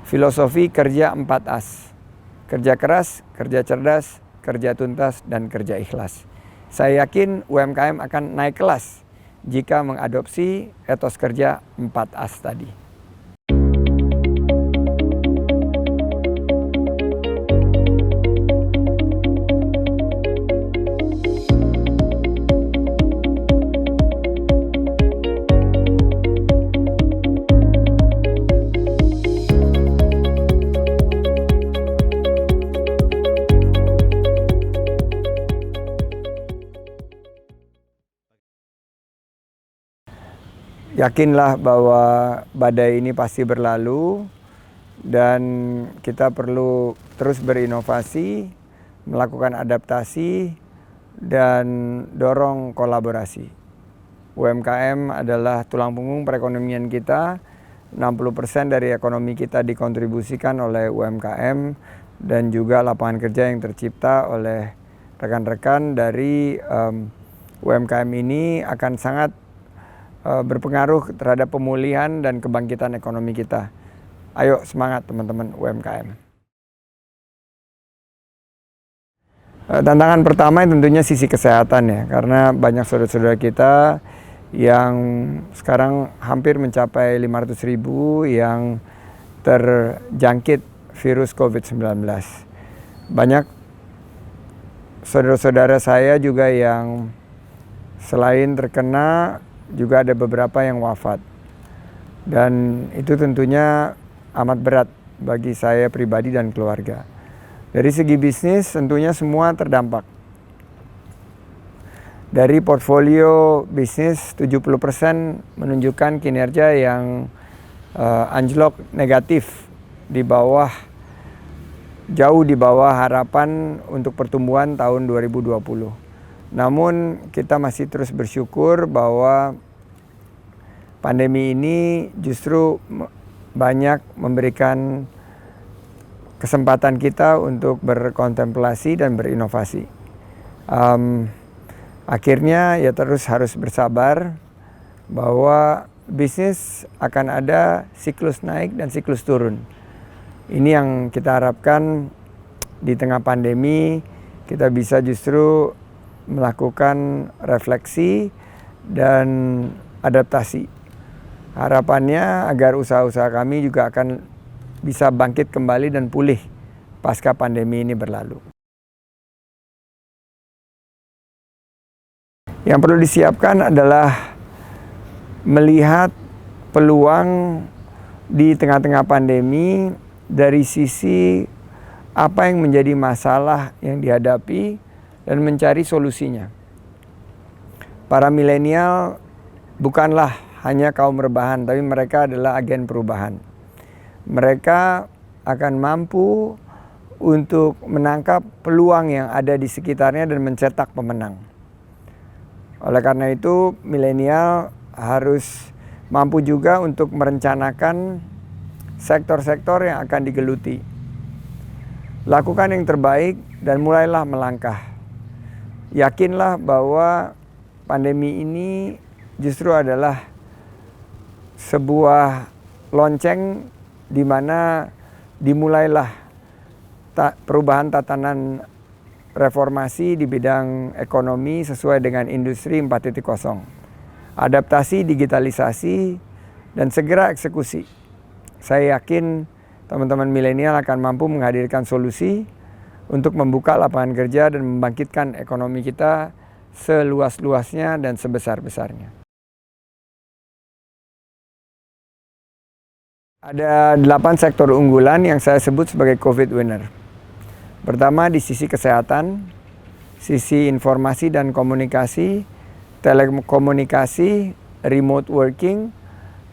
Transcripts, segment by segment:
filosofi kerja 4As. Kerja keras, kerja cerdas, kerja tuntas, dan kerja ikhlas. Saya yakin UMKM akan naik kelas jika mengadopsi etos kerja 4As tadi. Yakinlah bahwa badai ini pasti berlalu dan kita perlu terus berinovasi, melakukan adaptasi, dan dorong kolaborasi. UMKM adalah tulang punggung perekonomian kita, 60% dari ekonomi kita dikontribusikan oleh UMKM dan juga lapangan kerja yang tercipta oleh rekan-rekan dari UMKM ini akan sangat berpengaruh terhadap pemulihan dan kebangkitan ekonomi kita. Ayo semangat teman-teman UMKM. Tantangan pertama tentunya sisi kesehatan ya, karena banyak saudara-saudara kita yang sekarang hampir mencapai 500.000 yang terjangkit virus COVID-19. Banyak saudara-saudara saya juga yang selain terkena juga ada beberapa yang wafat. Dan itu tentunya amat berat bagi saya pribadi dan keluarga. Dari segi bisnis tentunya semua terdampak. Dari portfolio bisnis 70% menunjukkan kinerja yang anjlok negatif jauh di bawah harapan untuk pertumbuhan tahun 2020. Namun kita masih terus bersyukur bahwa pandemi ini justru banyak memberikan kesempatan kita untuk berkontemplasi dan berinovasi. Akhirnya ya terus harus bersabar bahwa bisnis akan ada siklus naik dan siklus turun. Ini yang kita harapkan di tengah pandemi kita bisa justru melakukan refleksi dan adaptasi. Harapannya agar usaha-usaha kami juga akan bisa bangkit kembali dan pulih pasca pandemi ini berlalu. Yang perlu disiapkan adalah melihat peluang di tengah-tengah pandemi dari sisi apa yang menjadi masalah yang dihadapi dan mencari solusinya. Para milenial bukanlah hanya kaum rebahan, tapi mereka adalah agen perubahan. Mereka akan mampu untuk menangkap peluang yang ada di sekitarnya dan mencetak pemenang. Oleh karena itu, milenial harus mampu juga untuk merencanakan sektor-sektor yang akan digeluti. Lakukan yang terbaik dan mulailah melangkah. Yakinlah bahwa pandemi ini justru adalah sebuah lonceng di mana dimulailah perubahan tatanan reformasi di bidang ekonomi sesuai dengan industri 4.0. Adaptasi, digitalisasi, dan segera eksekusi. Saya yakin teman-teman milenial akan mampu menghadirkan solusi untuk membuka lapangan kerja dan membangkitkan ekonomi kita seluas-luasnya dan sebesar-besarnya. Ada 8 sektor unggulan yang saya sebut sebagai COVID winner. Pertama di sisi kesehatan, sisi informasi dan komunikasi, telekomunikasi, remote working,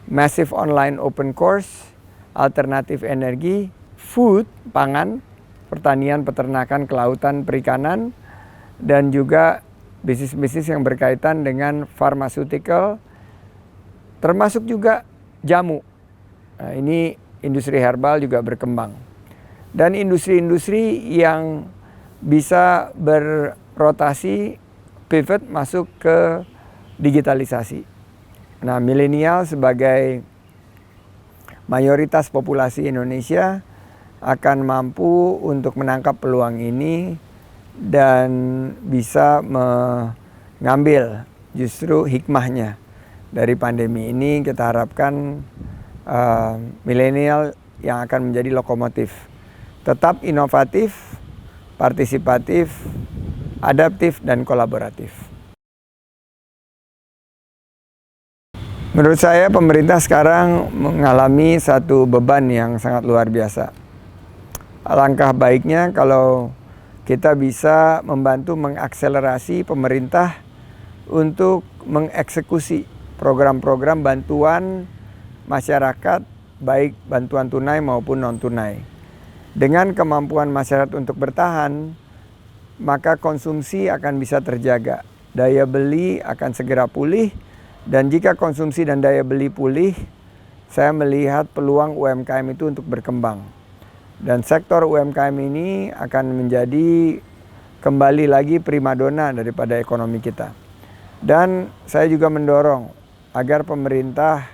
massive online open course, alternatif energi, food, pangan, pertanian, peternakan, kelautan, perikanan, dan juga bisnis-bisnis yang berkaitan dengan pharmaceutical, termasuk juga jamu. Nah, ini industri herbal juga berkembang. Dan industri-industri yang bisa berrotasi, pivot masuk ke digitalisasi. Nah, milenial sebagai mayoritas populasi Indonesia akan mampu untuk menangkap peluang ini dan bisa mengambil justru hikmahnya dari pandemi ini. Kita harapkan milenial yang akan menjadi lokomotif, tetap inovatif, partisipatif, adaptif, dan kolaboratif. Menurut saya pemerintah sekarang mengalami satu beban yang sangat luar biasa. Alangkah baiknya kalau kita bisa membantu mengakselerasi pemerintah untuk mengeksekusi program-program bantuan masyarakat, baik bantuan tunai maupun non-tunai. Dengan kemampuan masyarakat untuk bertahan, maka konsumsi akan bisa terjaga, daya beli akan segera pulih, dan jika konsumsi dan daya beli pulih, saya melihat peluang UMKM itu untuk berkembang. Dan sektor UMKM ini akan menjadi kembali lagi primadona daripada ekonomi kita. Dan saya juga mendorong agar pemerintah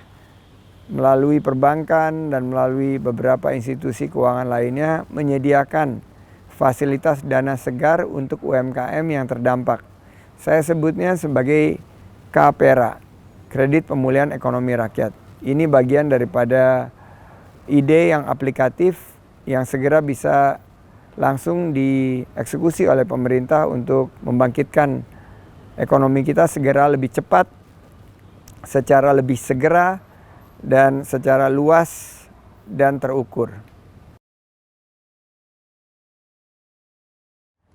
melalui perbankan dan melalui beberapa institusi keuangan lainnya menyediakan fasilitas dana segar untuk UMKM yang terdampak. Saya sebutnya sebagai KPERA, Kredit Pemulihan Ekonomi Rakyat. Ini bagian daripada ide yang aplikatif yang segera bisa langsung dieksekusi oleh pemerintah untuk membangkitkan ekonomi kita segera lebih cepat, secara lebih segera, dan secara luas dan terukur.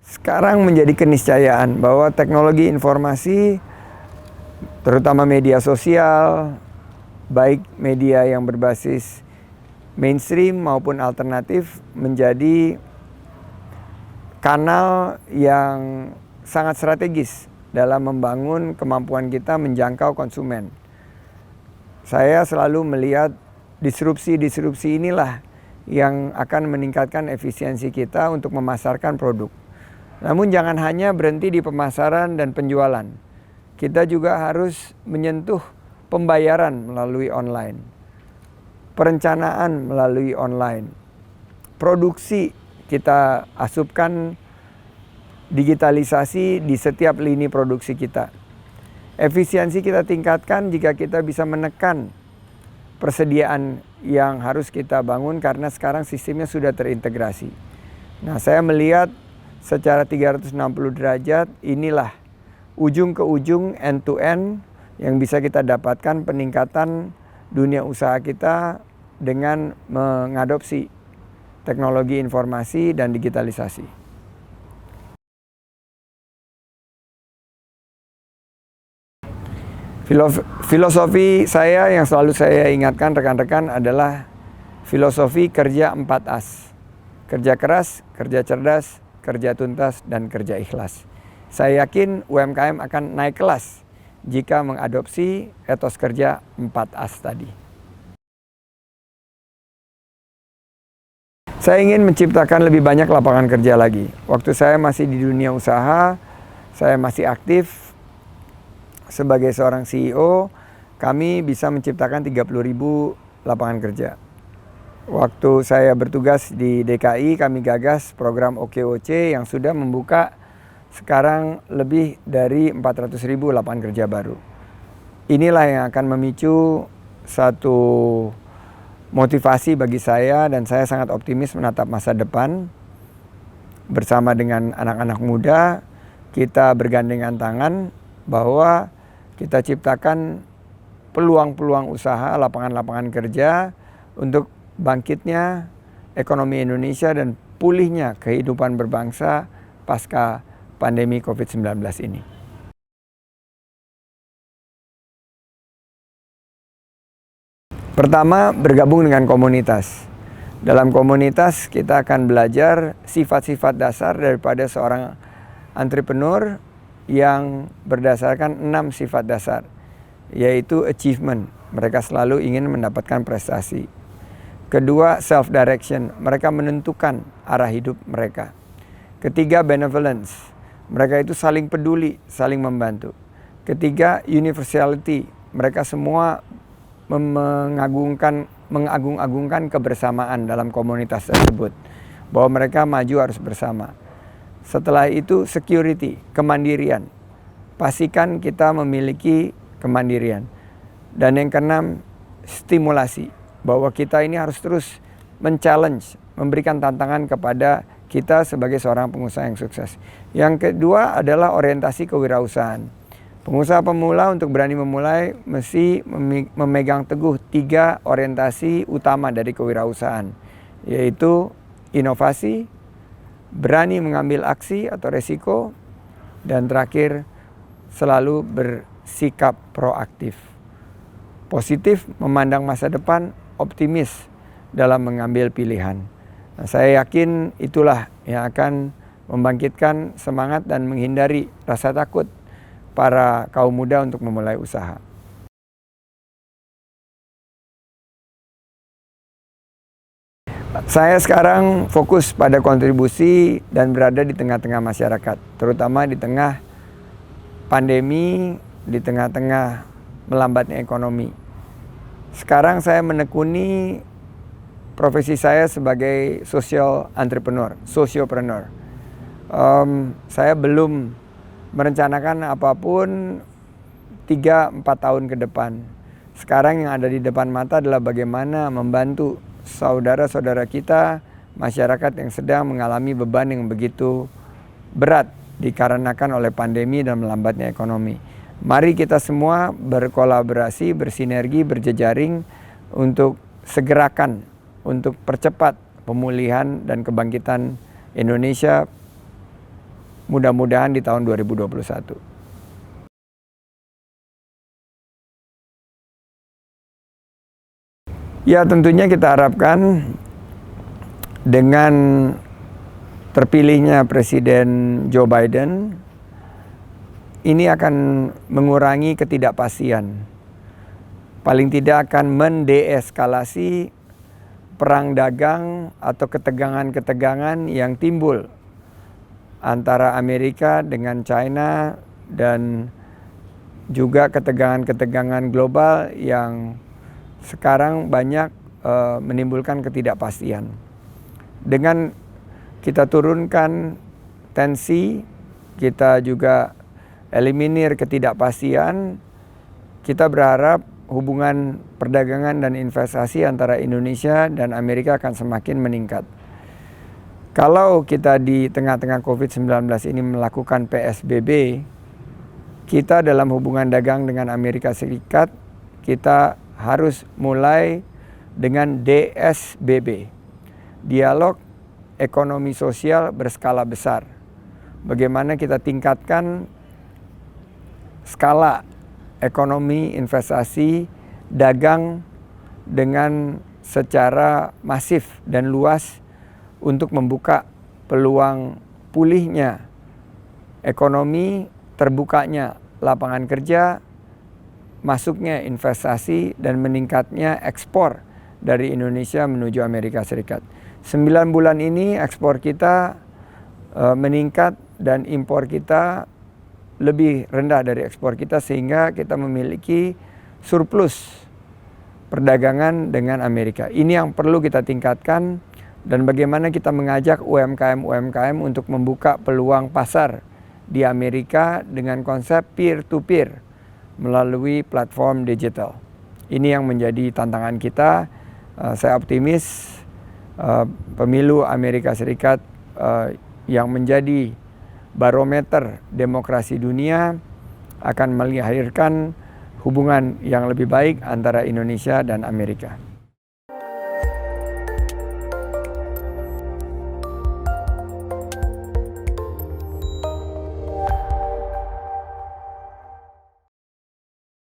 Sekarang menjadi keniscayaan bahwa teknologi informasi, terutama media sosial, baik media yang berbasis mainstream maupun alternatif, menjadi kanal yang sangat strategis dalam membangun kemampuan kita menjangkau konsumen. Saya selalu melihat disrupsi-disrupsi inilah yang akan meningkatkan efisiensi kita untuk memasarkan produk. Namun jangan hanya berhenti di pemasaran dan penjualan. Kita juga harus menyentuh pembayaran melalui online, perencanaan melalui online, produksi kita asupkan digitalisasi di setiap lini produksi kita. Efisiensi kita tingkatkan jika kita bisa menekan persediaan yang harus kita bangun karena sekarang sistemnya sudah terintegrasi. Nah, saya melihat secara 360 derajat inilah ujung ke ujung end to end yang bisa kita dapatkan peningkatan dunia usaha kita dengan mengadopsi teknologi informasi dan digitalisasi. Filosofi saya yang selalu saya ingatkan rekan-rekan adalah filosofi kerja 4As. Kerja keras, kerja cerdas, kerja tuntas, dan kerja ikhlas. Saya yakin UMKM akan naik kelas jika mengadopsi etos kerja 4As tadi. Saya ingin menciptakan lebih banyak lapangan kerja lagi. Waktu saya masih di dunia usaha, saya masih aktif sebagai seorang CEO, kami bisa menciptakan 30.000 lapangan kerja. Waktu saya bertugas di DKI, kami gagas program OKOC yang sudah membuka sekarang lebih dari 400.000 lapangan kerja baru. Inilah yang akan memicu satu motivasi bagi saya, dan saya sangat optimis menatap masa depan. Bersama dengan anak-anak muda, kita bergandengan tangan bahwa kita ciptakan peluang-peluang usaha, lapangan-lapangan kerja untuk bangkitnya ekonomi Indonesia dan pulihnya kehidupan berbangsa pasca pandemi COVID-19 ini. Pertama, bergabung dengan komunitas. Dalam komunitas kita akan belajar sifat-sifat dasar daripada seorang entrepreneur yang berdasarkan 6 sifat dasar, yaitu achievement, mereka selalu ingin mendapatkan prestasi. Kedua, self-direction, mereka menentukan arah hidup mereka. Ketiga, benevolence, mereka itu saling peduli, saling membantu. Ketiga, universality, mereka semua mengagungkan mengagung-agungkan kebersamaan dalam komunitas tersebut, bahwa mereka maju harus bersama. Setelah itu security, kemandirian. Pastikan kita memiliki kemandirian. Dan yang keenam, stimulasi, bahwa kita ini harus terus men-challenge, memberikan tantangan kepada kita sebagai seorang pengusaha yang sukses. Yang kedua adalah orientasi kewirausahaan. Pengusaha pemula untuk berani memulai mesti memegang teguh 3 orientasi utama dari kewirausahaan, yaitu inovasi, berani mengambil aksi atau resiko, dan terakhir selalu bersikap proaktif. Positif, memandang masa depan, optimis dalam mengambil pilihan. Nah, saya yakin itulah yang akan membangkitkan semangat dan menghindari rasa takut para kaum muda untuk memulai usaha. Saya sekarang fokus pada kontribusi dan berada di tengah-tengah masyarakat, terutama di tengah pandemi, di tengah-tengah melambatnya ekonomi. Sekarang saya menekuni profesi saya sebagai social entrepreneur, sociopreneur. Saya belum merencanakan apapun 3-4 tahun ke depan. Sekarang yang ada di depan mata adalah bagaimana membantu saudara-saudara kita, masyarakat yang sedang mengalami beban yang begitu berat dikarenakan oleh pandemi dan melambatnya ekonomi. Mari kita semua berkolaborasi, bersinergi, berjejaring untuk segerakan, untuk percepat pemulihan dan kebangkitan Indonesia, mudah-mudahan di tahun 2021. Ya, tentunya kita harapkan dengan terpilihnya Presiden Joe Biden, ini akan mengurangi ketidakpastian. Paling tidak akan mendeeskalasi perang dagang atau ketegangan-ketegangan yang timbul antara Amerika dengan China, dan juga ketegangan-ketegangan global yang sekarang banyak menimbulkan ketidakpastian. Dengan kita turunkan tensi, kita juga eliminir ketidakpastian, kita berharap hubungan perdagangan dan investasi antara Indonesia dan Amerika akan semakin meningkat. Kalau kita di tengah-tengah COVID-19 ini melakukan PSBB, kita dalam hubungan dagang dengan Amerika Serikat, kita harus mulai dengan DSBB, dialog ekonomi sosial berskala besar. Bagaimana kita tingkatkan skala ekonomi, investasi, dagang dengan secara masif dan luas untuk membuka peluang pulihnya ekonomi, terbukanya lapangan kerja, masuknya investasi, dan meningkatnya ekspor dari Indonesia menuju Amerika Serikat. 9 bulan ini ekspor kita meningkat dan impor kita lebih rendah dari ekspor kita, sehingga kita memiliki surplus perdagangan dengan Amerika. Ini yang perlu kita tingkatkan, dan bagaimana kita mengajak UMKM untuk membuka peluang pasar di Amerika dengan konsep peer-to-peer melalui platform digital. Ini yang menjadi tantangan kita. Saya optimis pemilu Amerika Serikat yang menjadi barometer demokrasi dunia akan melahirkan hubungan yang lebih baik antara Indonesia dan Amerika.